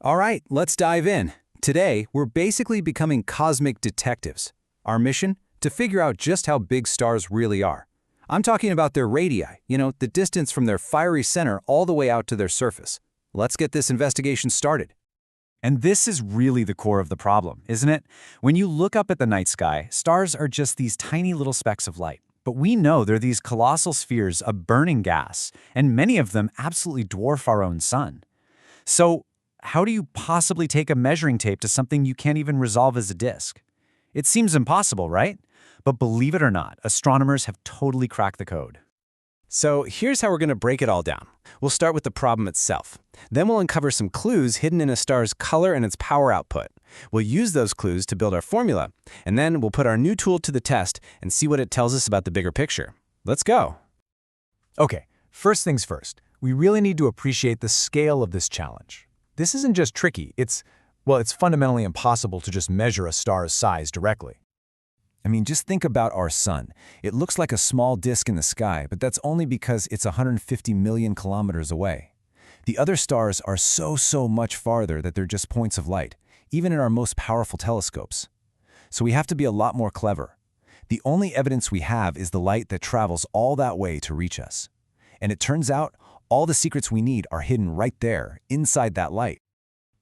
All right, let's dive in. Today, we're basically becoming cosmic detectives. Our mission? To figure out just how big stars really are. I'm talking about their radii, the distance from their fiery center all the way out to their surface. Let's get this investigation started. And this is really the core of the problem, isn't it? When you look up at the night sky, stars are just these tiny little specks of light. But we know they're these colossal spheres of burning gas, and many of them absolutely dwarf our own sun. So, how do you possibly take a measuring tape to something you can't even resolve as a disk? It seems impossible, right? But believe it or not, astronomers have totally cracked the code. So here's how we're going to break it all down. We'll start with the problem itself. Then we'll uncover some clues hidden in a star's color and its power output. We'll use those clues to build our formula, and then we'll put our new tool to the test and see what it tells us about the bigger picture. Let's go. Okay, first things first. We really need to appreciate the scale of this challenge. This isn't just tricky, it's fundamentally impossible to just measure a star's size directly. I mean, just think about our sun. It looks like a small disk in the sky, but that's only because it's 150 million kilometers away. The other stars are so much farther that they're just points of light, even in our most powerful telescopes. So we have to be a lot more clever. The only evidence we have is the light that travels all that way to reach us. And it turns out, all the secrets we need are hidden right there, inside that light.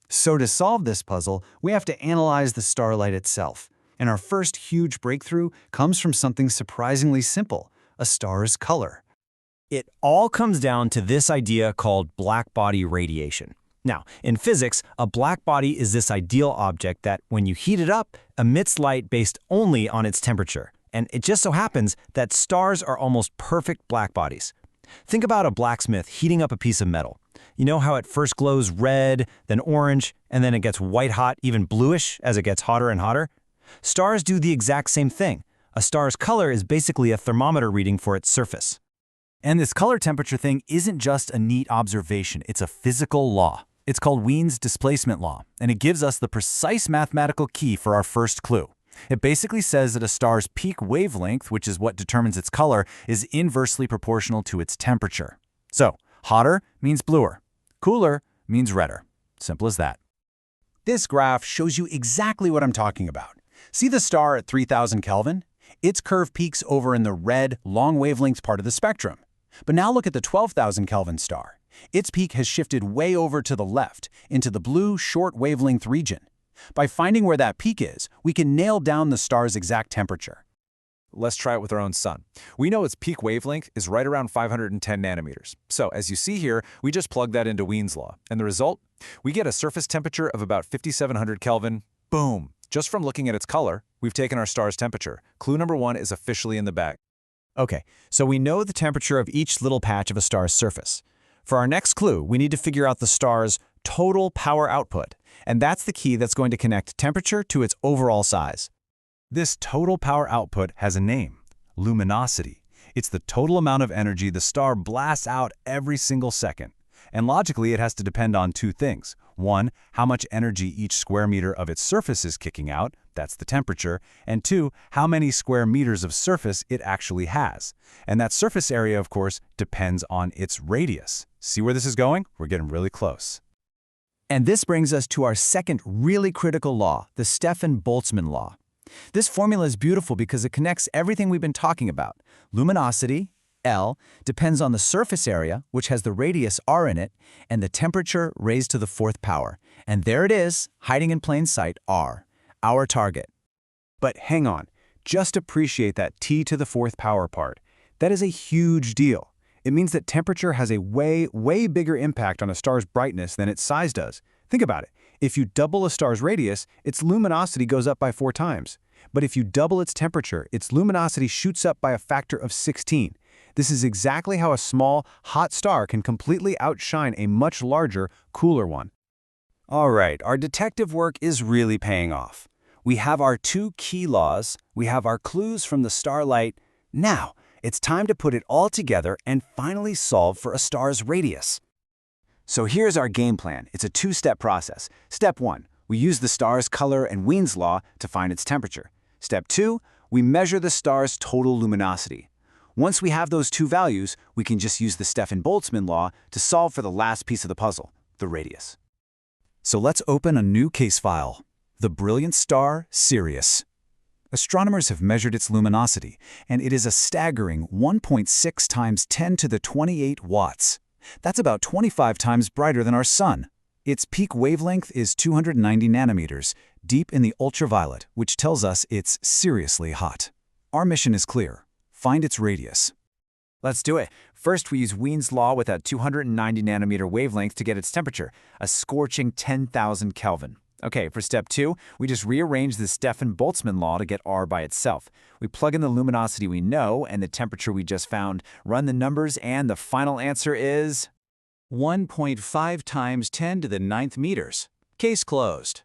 So to solve this puzzle, we have to analyze the starlight itself. And our first huge breakthrough comes from something surprisingly simple, a star's color. It all comes down to this idea called blackbody radiation. Now, in physics, a blackbody is this ideal object that, when you heat it up, emits light based only on its temperature. And it just so happens that stars are almost perfect blackbodies. Think about a blacksmith heating up a piece of metal. You know how it first glows red, then orange, and then it gets white hot, even bluish as it gets hotter and hotter? Stars do the exact same thing. A star's color is basically a thermometer reading for its surface. And this color temperature thing isn't just a neat observation, it's a physical law. It's called Wien's displacement law, and it gives us the precise mathematical key for our first clue. It basically says that a star's peak wavelength, which is what determines its color, is inversely proportional to its temperature. So, hotter means bluer, cooler means redder. Simple as that. This graph shows you exactly what I'm talking about. See the star at 3000 Kelvin? Its curve peaks over in the red, long wavelength part of the spectrum. But now look at the 12,000 Kelvin star. Its peak has shifted way over to the left, into the blue, short wavelength region. By finding where that peak is, we can nail down the star's exact temperature. Let's try it with our own sun. We know its peak wavelength is right around 510 nanometers. So, as you see here, we just plug that into Wien's law. And the result? We get a surface temperature of about 5700 Kelvin. Boom! Just from looking at its color, we've taken our star's temperature. Clue number 1 is officially in the bag. Okay, so we know the temperature of each little patch of a star's surface. For our next clue, we need to figure out the star's total power output, and that's the key that's going to connect temperature to its overall size. This total power output has a name, luminosity. It's the total amount of energy the star blasts out every single second. And logically, it has to depend on two things. One, how much energy each square meter of its surface is kicking out, that's the temperature, and two, how many square meters of surface it actually has. And that surface area, of course, depends on its radius. See where this is going? We're getting really close. And this brings us to our second really critical law, the Stefan-Boltzmann law. This formula is beautiful because it connects everything we've been talking about. Luminosity, L, depends on the surface area, which has the radius r in it, and the temperature raised to the fourth power. And there it is, hiding in plain sight, r, our target. But hang on, just appreciate that t to the fourth power part. That is a huge deal. It means that temperature has a way bigger impact on a star's brightness than its size does. Think about it. If you double a star's radius, its luminosity goes up by 4 times. But if you double its temperature, its luminosity shoots up by a factor of 16. This is exactly how a small, hot star can completely outshine a much larger, cooler one. All right, our detective work is really paying off. We have our 2 key laws, we have our clues from the starlight. Now, it's time to put it all together and finally solve for a star's radius. So here's our game plan. It's a 2-step process. Step 1, we use the star's color and Wien's law to find its temperature. Step 2, we measure the star's total luminosity. Once we have those 2 values, we can just use the Stefan-Boltzmann law to solve for the last piece of the puzzle, the radius. So let's open a new case file. The brilliant star Sirius. Astronomers have measured its luminosity, and it is a staggering 1.6 times 10 to the 28 watts. That's about 25 times brighter than our Sun. Its peak wavelength is 290 nanometers, deep in the ultraviolet, which tells us it's seriously hot. Our mission is clear. Find its radius. Let's do it. First, we use Wien's law with a 290 nanometer wavelength to get its temperature, a scorching 10,000 Kelvin. Okay, for step 2, we just rearrange the Stefan-Boltzmann law to get R by itself. We plug in the luminosity we know and the temperature we just found, run the numbers, and the final answer is 1.5 times 10 to the 9th meters. Case closed.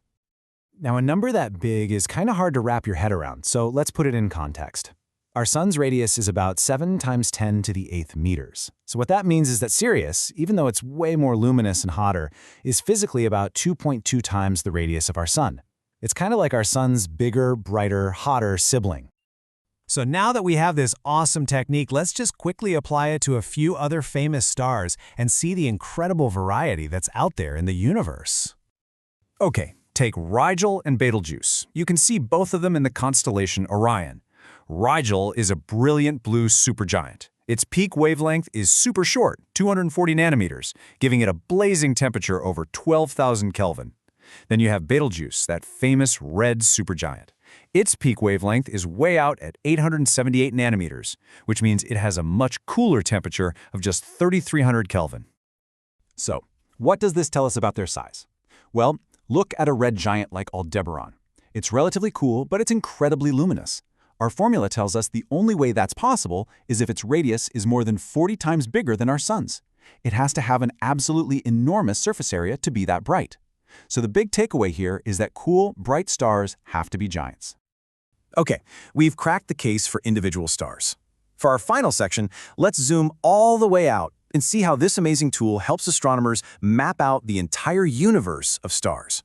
Now, a number that big is kind of hard to wrap your head around, so let's put it in context. Our Sun's radius is about 7 times 10 to the 8th meters. So what that means is that Sirius, even though it's way more luminous and hotter, is physically about 2.2 times the radius of our Sun. It's kind of like our Sun's bigger, brighter, hotter sibling. So now that we have this awesome technique, let's just quickly apply it to a few other famous stars and see the incredible variety that's out there in the universe. Okay, take Rigel and Betelgeuse. You can see both of them in the constellation Orion. Rigel is a brilliant blue supergiant. Its peak wavelength is super short, 240 nanometers, giving it a blazing temperature over 12,000 Kelvin. Then you have Betelgeuse, that famous red supergiant. Its peak wavelength is way out at 878 nanometers, which means it has a much cooler temperature of just 3,300 Kelvin. So, what does this tell us about their size? Well, look at a red giant like Aldebaran. It's relatively cool, but it's incredibly luminous. Our formula tells us the only way that's possible is if its radius is more than 40 times bigger than our Sun's. It has to have an absolutely enormous surface area to be that bright. So the big takeaway here is that cool, bright stars have to be giants. Okay, we've cracked the case for individual stars. For our final section, let's zoom all the way out and see how this amazing tool helps astronomers map out the entire universe of stars.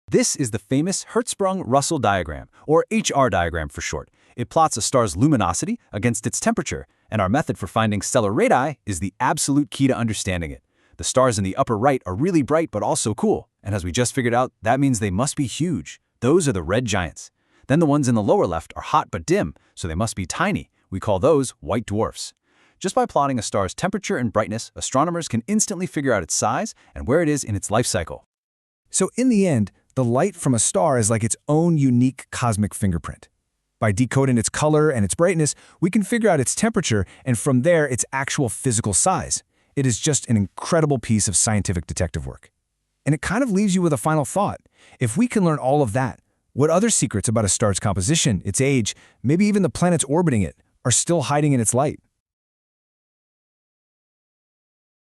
This is the famous Hertzsprung-Russell diagram, or HR diagram for short. It plots a star's luminosity against its temperature, and our method for finding stellar radii is the absolute key to understanding it. The stars in the upper right are really bright but also cool, and as we just figured out, that means they must be huge. Those are the red giants. Then the ones in the lower left are hot but dim, so they must be tiny. We call those white dwarfs. Just by plotting a star's temperature and brightness, astronomers can instantly figure out its size and where it is in its life cycle. So in the end, the light from a star is like its own unique cosmic fingerprint. By decoding its color and its brightness, we can figure out its temperature and from there its actual physical size. It is just an incredible piece of scientific detective work. And it kind of leaves you with a final thought. If we can learn all of that, what other secrets about a star's composition, its age, maybe even the planets orbiting it, are still hiding in its light?